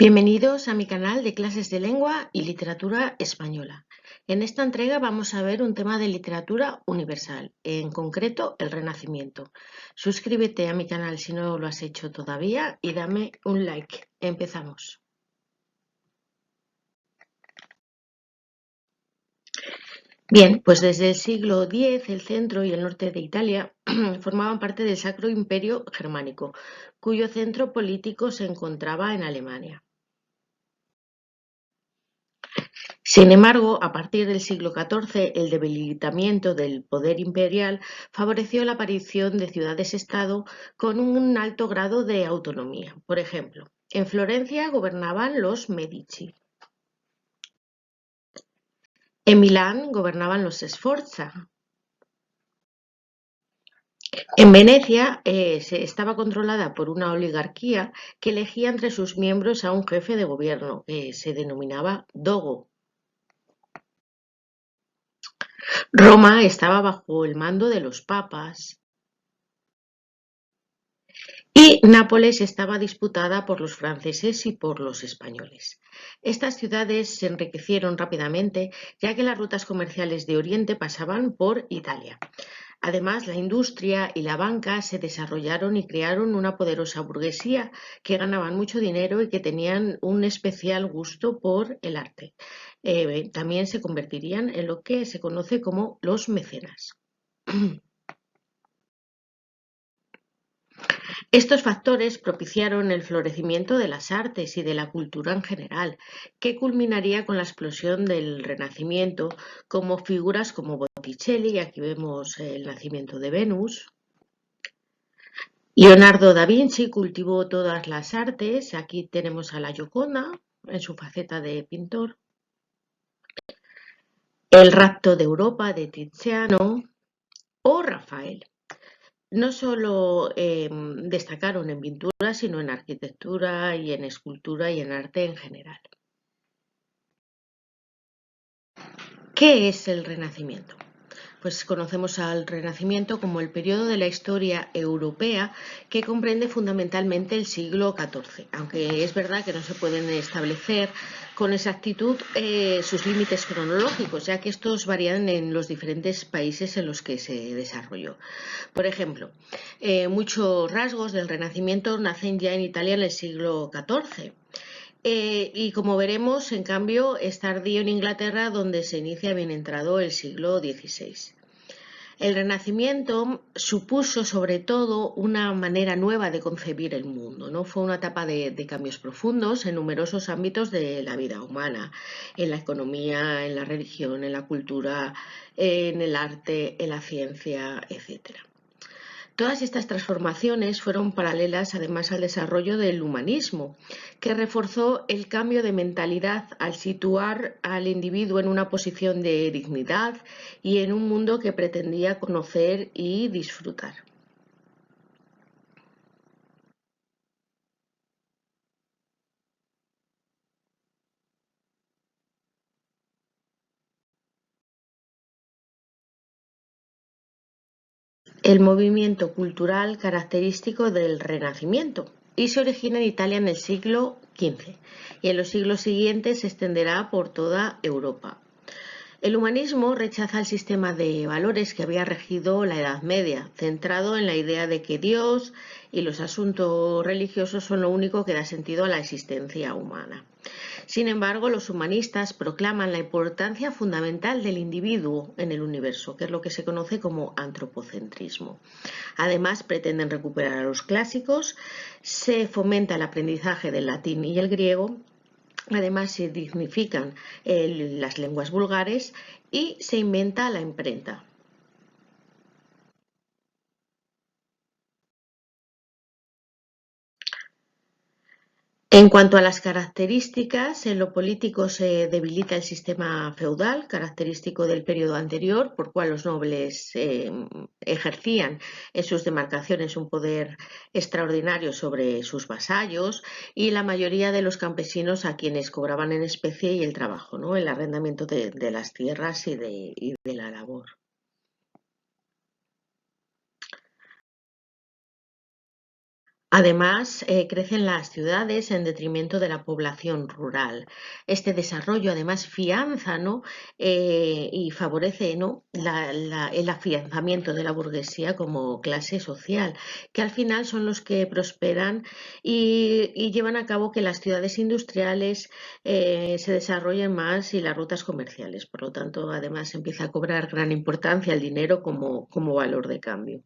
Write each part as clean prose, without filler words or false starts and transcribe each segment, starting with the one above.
Bienvenidos a mi canal de clases de lengua y literatura española. En esta entrega vamos a ver un tema de literatura universal, en concreto el Renacimiento. Suscríbete a mi canal si no lo has hecho todavía y dame un like. Empezamos. Bien, pues desde el siglo X el centro y el norte de Italia formaban parte del Sacro Imperio Germánico, cuyo centro político se encontraba en Alemania. Sin embargo, a partir del siglo XIV, el debilitamiento del poder imperial favoreció la aparición de ciudades-estado con un alto grado de autonomía. Por ejemplo, en Florencia gobernaban los Medici. En Milán gobernaban los Sforza. En Venecia estaba controlada por una oligarquía que elegía entre sus miembros a un jefe de gobierno, que se denominaba dogo. Roma estaba bajo el mando de los papas. Y Nápoles estaba disputada por los franceses y por los españoles. Estas ciudades se enriquecieron rápidamente, ya que las rutas comerciales de Oriente pasaban por Italia. Además, la industria y la banca se desarrollaron y crearon una poderosa burguesía que ganaban mucho dinero y que tenían un especial gusto por el arte. También se convertirían en lo que se conoce como los mecenas. Estos factores propiciaron el florecimiento de las artes y de la cultura en general, que culminaría con la explosión del Renacimiento, como figuras como Botticelli, aquí vemos el nacimiento de Venus. Leonardo da Vinci cultivó todas las artes, aquí tenemos a la Gioconda en su faceta de pintor. El rapto de Europa de Tiziano o Rafael. No solo destacaron en pintura, sino en arquitectura y en escultura y en arte en general. ¿Qué es el Renacimiento? Pues conocemos al Renacimiento como el periodo de la historia europea que comprende fundamentalmente el siglo XIV, aunque es verdad que no se pueden establecer con exactitud sus límites cronológicos, ya que estos varían en los diferentes países en los que se desarrolló. Por ejemplo, muchos rasgos del Renacimiento nacen ya en Italia en el siglo XIV. Y como veremos, en cambio, es tardío en Inglaterra, donde se inicia bien entrado el siglo XVI. El Renacimiento supuso sobre todo una manera nueva de concebir el mundo, ¿no? Fue una etapa de cambios profundos en numerosos ámbitos de la vida humana, en la economía, en la religión, en la cultura, en el arte, en la ciencia, etc. Todas estas transformaciones fueron paralelas además al desarrollo del humanismo, que reforzó el cambio de mentalidad al situar al individuo en una posición de dignidad y en un mundo que pretendía conocer y disfrutar. El movimiento cultural característico del Renacimiento y se origina en Italia en el siglo XV y en los siglos siguientes se extenderá por toda Europa. El humanismo rechaza el sistema de valores que había regido la Edad Media, centrado en la idea de que Dios y los asuntos religiosos son lo único que da sentido a la existencia humana. Sin embargo, los humanistas proclaman la importancia fundamental del individuo en el universo, que es lo que se conoce como antropocentrismo. Además, pretenden recuperar a los clásicos, se fomenta el aprendizaje del latín y el griego. Además, se dignifican las lenguas vulgares y se inventa la imprenta. En cuanto a las características, en lo político se debilita el sistema feudal, característico del periodo anterior, por cual los nobles ejercían en sus demarcaciones un poder extraordinario sobre sus vasallos y la mayoría de los campesinos a quienes cobraban en especie y el trabajo, ¿no? El arrendamiento de las tierras y de la labor. Además, crecen las ciudades en detrimento de la población rural. Este desarrollo, además, fianza, ¿no? Y favorece, ¿no? El afianzamiento de la burguesía como clase social, que al final son los que prosperan y llevan a cabo que las ciudades industriales se desarrollen más y las rutas comerciales. Por lo tanto, además, empieza a cobrar gran importancia el dinero como valor de cambio.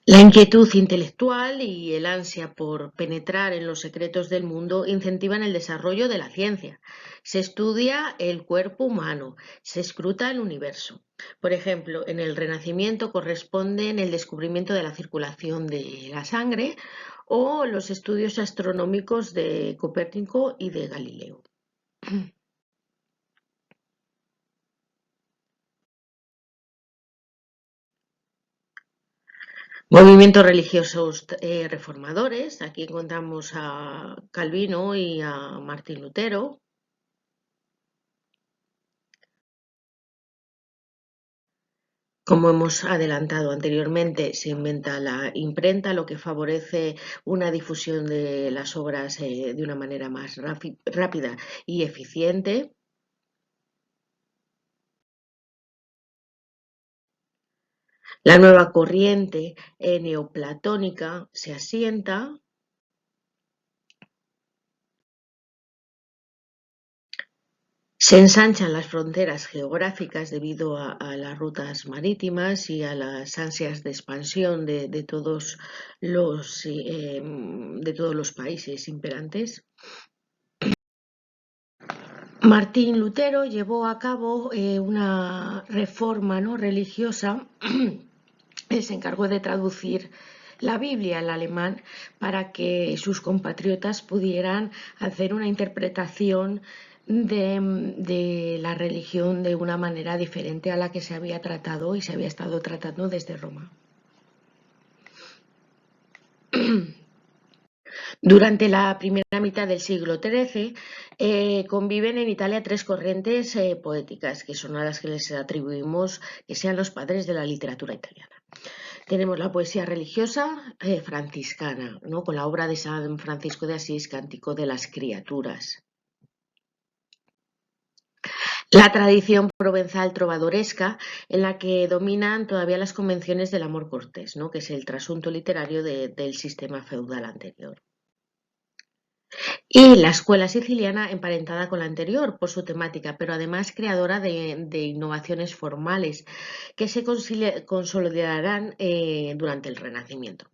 La inquietud intelectual y el ansia por penetrar en los secretos del mundo incentivan el desarrollo de la ciencia. Se estudia el cuerpo humano, se escruta el universo. Por ejemplo, en el Renacimiento corresponden el descubrimiento de la circulación de la sangre o los estudios astronómicos de Copérnico y de Galileo. Movimientos religiosos reformadores. Aquí encontramos a Calvino y a Martín Lutero. Como hemos adelantado anteriormente, se inventa la imprenta, lo que favorece una difusión de las obras de una manera más rápida y eficiente. La nueva corriente neoplatónica se asienta. Se ensanchan las fronteras geográficas debido a las rutas marítimas y a las ansias de expansión de todos los países imperantes. Martín Lutero llevó a cabo una reforma, ¿no?, religiosa. Él se encargó de traducir la Biblia al alemán para que sus compatriotas pudieran hacer una interpretación de la religión de una manera diferente a la que se había tratado y se había estado tratando desde Roma. Durante la primera mitad del siglo XIII conviven en Italia tres corrientes poéticas, que son a las que les atribuimos que sean los padres de la literatura italiana. Tenemos la poesía religiosa franciscana, ¿no?, con la obra de San Francisco de Asís, Cántico de las Criaturas. La tradición provenzal trovadoresca, en la que dominan todavía las convenciones del amor cortés, ¿no?, que es el trasunto literario del sistema feudal anterior. Y la escuela siciliana emparentada con la anterior por su temática, pero además creadora de innovaciones formales que se consolidarán durante el Renacimiento.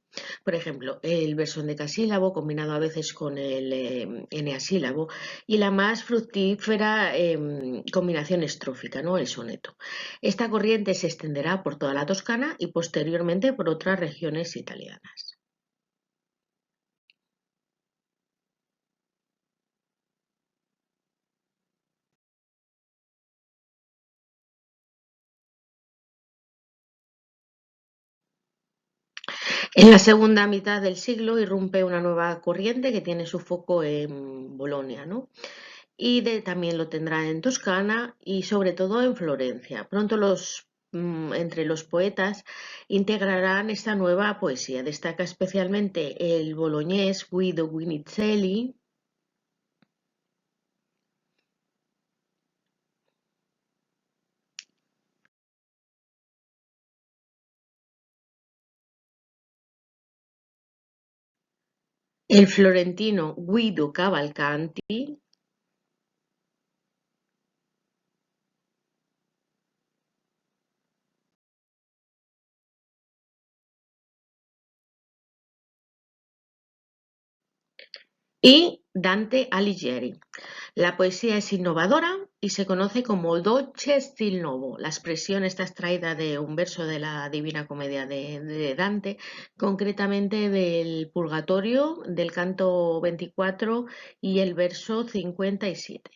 Por ejemplo, el verso endecasílabo combinado a veces con el eneasílabo y la más fructífera combinación estrófica, ¿no?, el soneto. Esta corriente se extenderá por toda la Toscana y posteriormente por otras regiones italianas. En la segunda mitad del siglo irrumpe una nueva corriente que tiene su foco en Bolonia, ¿no?, y también lo tendrá en Toscana y sobre todo en Florencia. Pronto entre los poetas integrarán esta nueva poesía. Destaca especialmente el boloñés Guido Guinizelli, el florentino Guido Cavalcanti y Dante Alighieri. La poesía es innovadora y se conoce como dolce stil novo. La expresión está extraída de un verso de la Divina Comedia de Dante, concretamente del Purgatorio, del canto 24 y el verso 57.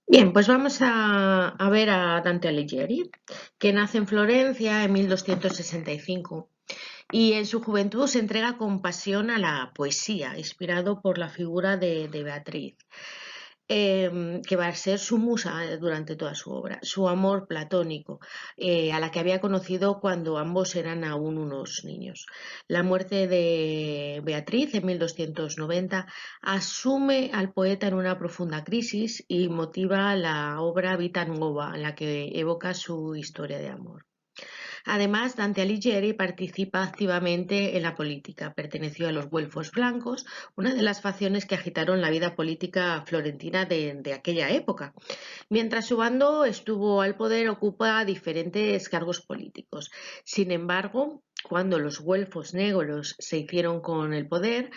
Bien, pues vamos a ver a Dante Alighieri, que nace en Florencia en 1265 y en su juventud se entrega con pasión a la poesía, inspirado por la figura de Beatriz. que va a ser su musa durante toda su obra, su amor platónico, a la que había conocido cuando ambos eran aún unos niños. La muerte de Beatriz en 1290 asume al poeta en una profunda crisis y motiva la obra Vita Nuova, en la que evoca su historia de amor. Además, Dante Alighieri participa activamente en la política. Perteneció a los güelfos blancos, una de las facciones que agitaron la vida política florentina de aquella época. Mientras su bando estuvo al poder, ocupa diferentes cargos políticos. Sin embargo, cuando los güelfos negros se hicieron con el poder,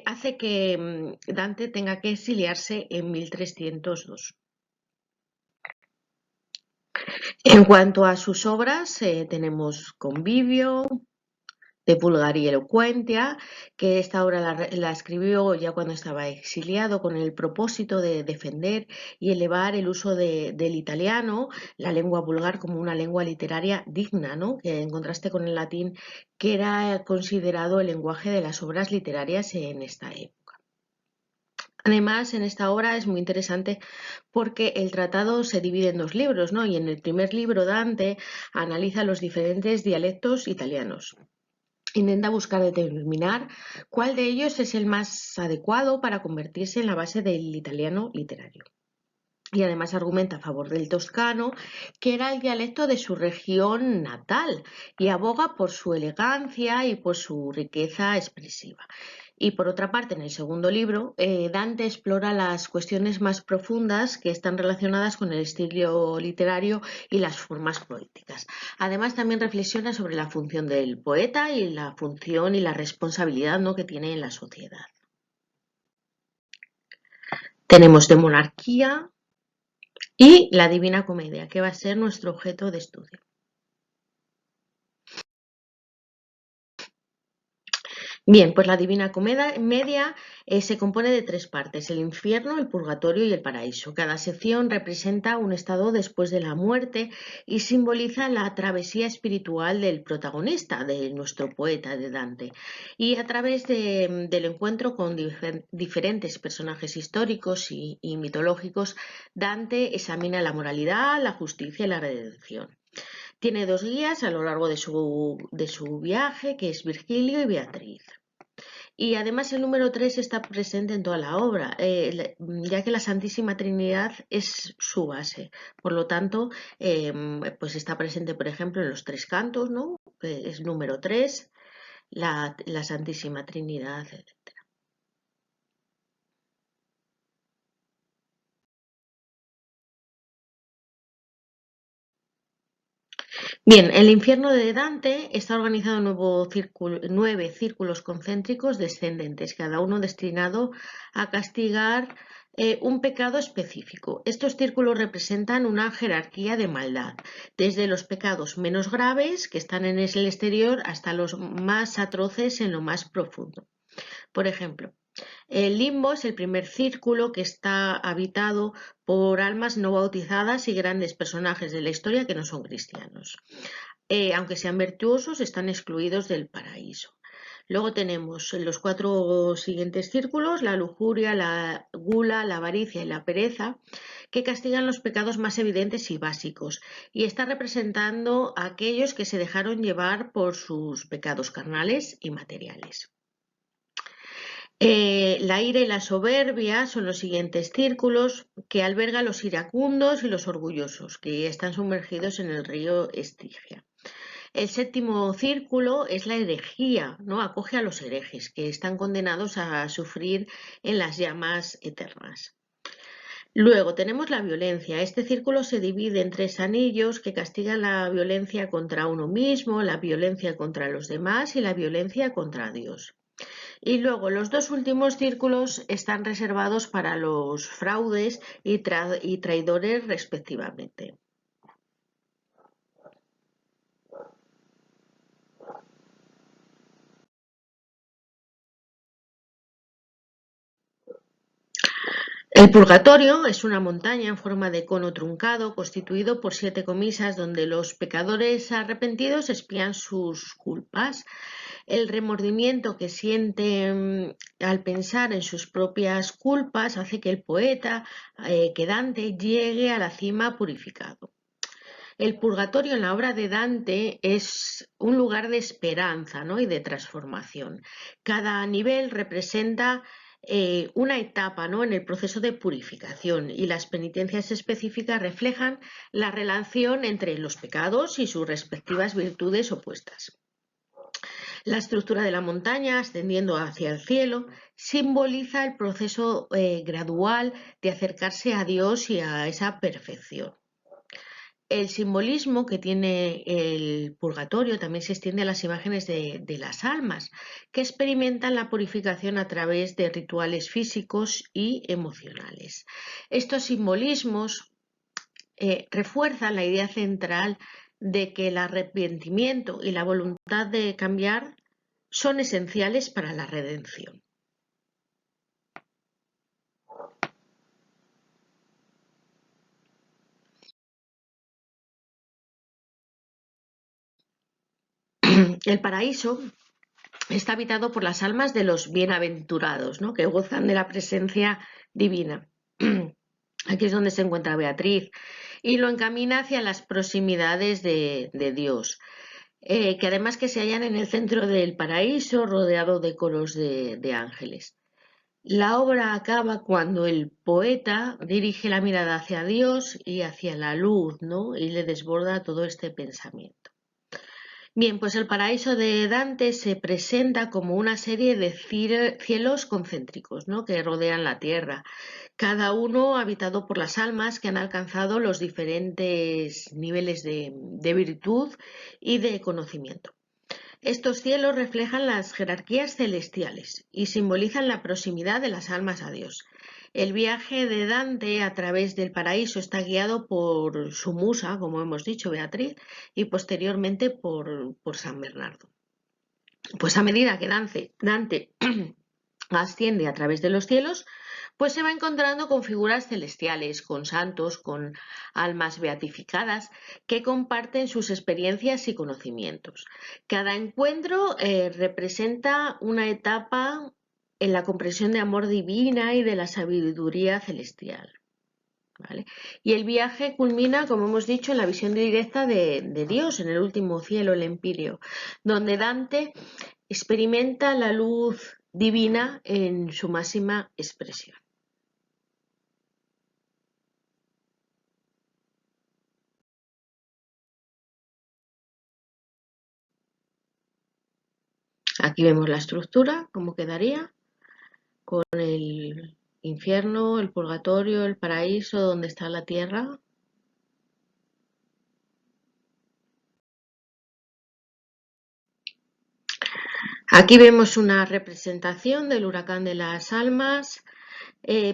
hace que Dante tenga que exiliarse en 1302. En cuanto a sus obras, tenemos Convivio, de Vulgari Eloquentia, que esta obra la escribió ya cuando estaba exiliado con el propósito de defender y elevar el uso del italiano, la lengua vulgar, como una lengua literaria digna, ¿no? Que en contraste con el latín, que era considerado el lenguaje de las obras literarias en esta época. Además, en esta obra es muy interesante porque el tratado se divide en dos libros, ¿no? Y en el primer libro Dante analiza los diferentes dialectos italianos. Intenta buscar determinar cuál de ellos es el más adecuado para convertirse en la base del italiano literario. Y además argumenta a favor del toscano, que era el dialecto de su región natal, y aboga por su elegancia y por su riqueza expresiva. Y por otra parte, en el segundo libro, Dante explora las cuestiones más profundas que están relacionadas con el estilo literario y las formas poéticas. Además, también reflexiona sobre la función del poeta y la función y la responsabilidad, ¿no?, que tiene en la sociedad. Tenemos de monarquía y la Divina Comedia, que va a ser nuestro objeto de estudio. Bien, pues la Divina Comedia se compone de tres partes: el infierno, el purgatorio y el paraíso. Cada sección representa un estado después de la muerte y simboliza la travesía espiritual del protagonista, de nuestro poeta, de Dante. Y a través del encuentro con diferentes personajes históricos y mitológicos, Dante examina la moralidad, la justicia y la redención. Tiene dos guías a lo largo de su viaje, que es Virgilio y Beatriz. Y además el número 3 está presente en toda la obra, ya que la Santísima Trinidad es su base. Por lo tanto, pues está presente, por ejemplo, en los tres cantos, ¿no? Es número 3, la Santísima Trinidad, etc. Bien, el infierno de Dante está organizado en 9 círculos concéntricos descendentes, cada uno destinado a castigar un pecado específico. Estos círculos representan una jerarquía de maldad, desde los pecados menos graves, que están en el exterior, hasta los más atroces en lo más profundo. Por ejemplo, el limbo es el primer círculo que está habitado por almas no bautizadas y grandes personajes de la historia que no son cristianos. Aunque sean virtuosos, están excluidos del paraíso. Luego tenemos en los 4 siguientes círculos la lujuria, la gula, la avaricia y la pereza, que castigan los pecados más evidentes y básicos, y está representando a aquellos que se dejaron llevar por sus pecados carnales y materiales. La ira y la soberbia son los siguientes círculos, que albergan los iracundos y los orgullosos, que están sumergidos en el río Estigia. El séptimo círculo es la herejía, ¿no? Acoge a los herejes, que están condenados a sufrir en las llamas eternas. Luego tenemos la violencia. Este círculo se divide en 3 anillos que castigan la violencia contra uno mismo, la violencia contra los demás y la violencia contra Dios. Y luego los 2 últimos círculos están reservados para los fraudes y traidores respectivamente. El purgatorio es una montaña en forma de cono truncado constituido por 7 comisas donde los pecadores arrepentidos expían sus culpas. El remordimiento que sienten al pensar en sus propias culpas hace que el poeta, que Dante, llegue a la cima purificado. El purgatorio en la obra de Dante es un lugar de esperanza, ¿no? y de transformación. Cada nivel representa una etapa, ¿no? en el proceso de purificación y las penitencias específicas reflejan la relación entre los pecados y sus respectivas virtudes opuestas. La estructura de la montaña ascendiendo hacia el cielo simboliza el proceso gradual de acercarse a Dios y a esa perfección. El simbolismo que tiene el purgatorio también se extiende a las imágenes de las almas, que experimentan la purificación a través de rituales físicos y emocionales. Estos simbolismos refuerzan la idea central de que el arrepentimiento y la voluntad de cambiar son esenciales para la redención. El paraíso está habitado por las almas de los bienaventurados, ¿no? que gozan de la presencia divina. Aquí es donde se encuentra Beatriz y lo encamina hacia las proximidades de Dios, que además que se hallan en el centro del paraíso rodeado de coros de ángeles. La obra acaba cuando el poeta dirige la mirada hacia Dios y hacia la luz, ¿no? y le desborda todo este pensamiento. Bien, pues el paraíso de Dante se presenta como una serie de cielos concéntricos, ¿no? que rodean la tierra, cada uno habitado por las almas que han alcanzado los diferentes niveles de virtud y de conocimiento. Estos cielos reflejan las jerarquías celestiales y simbolizan la proximidad de las almas a Dios. El viaje de Dante a través del paraíso está guiado por su musa, como hemos dicho, Beatriz, y posteriormente por San Bernardo. Pues a medida que Dante asciende a través de los cielos, pues se va encontrando con figuras celestiales, con santos, con almas beatificadas que comparten sus experiencias y conocimientos. Cada encuentro representa una etapa en la comprensión de amor divina y de la sabiduría celestial. ¿Vale? Y el viaje culmina, como hemos dicho, en la visión directa de Dios, en el último cielo, el Empíreo, donde Dante experimenta la luz divina en su máxima expresión. Aquí vemos la estructura, cómo quedaría, con el infierno, el purgatorio, el paraíso, donde está la tierra. Aquí vemos una representación del huracán de las almas,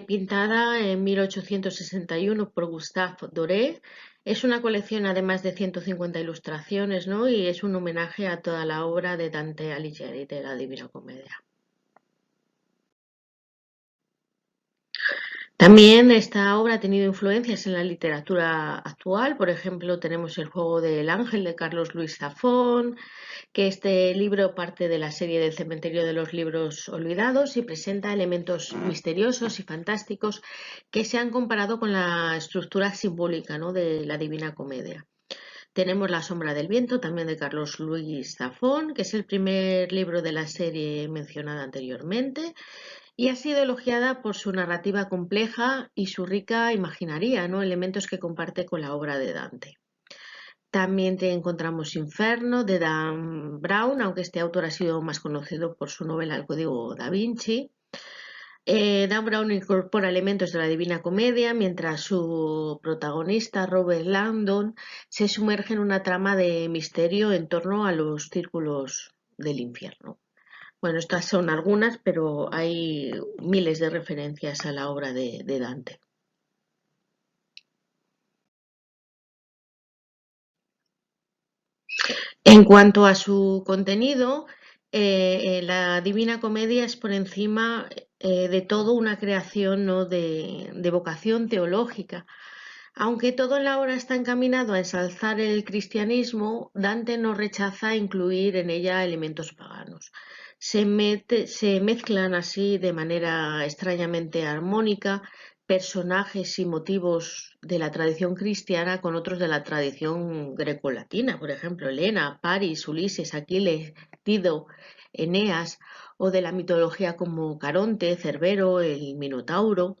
pintada en 1861 por Gustave Doré. Es una colección además de 150 ilustraciones, ¿no? y es un homenaje a toda la obra de Dante Alighieri de la Divina Comedia. También esta obra ha tenido influencias en la literatura actual. Por ejemplo, tenemos El juego del ángel de Carlos Luis Zafón, que este libro parte de la serie del Cementerio de los Libros Olvidados y presenta elementos misteriosos y fantásticos que se han comparado con la estructura simbólica, ¿no? de la Divina Comedia. Tenemos La sombra del viento, también de Carlos Luis Zafón, que es el primer libro de la serie mencionada anteriormente y ha sido elogiada por su narrativa compleja y su rica imaginaría, ¿no? elementos que comparte con la obra de Dante. También te encontramos Inferno de Dan Brown, aunque este autor ha sido más conocido por su novela El Código da Vinci. Dan Brown incorpora elementos de la Divina Comedia, mientras su protagonista, Robert Langdon, se sumerge en una trama de misterio en torno a los círculos del infierno. Bueno, estas son algunas, pero hay miles de referencias a la obra de Dante. En cuanto a su contenido, la Divina Comedia es por encima de todo una creación, ¿no?, de vocación teológica. Aunque todo en la obra está encaminado a ensalzar el cristianismo, Dante no rechaza incluir en ella elementos paganos. Se mezclan así de manera extrañamente armónica personajes y motivos de la tradición cristiana con otros de la tradición grecolatina, por ejemplo, Helena, Paris, Ulises, Aquiles, Dido, Eneas, o de la mitología como Caronte, Cerbero, el Minotauro.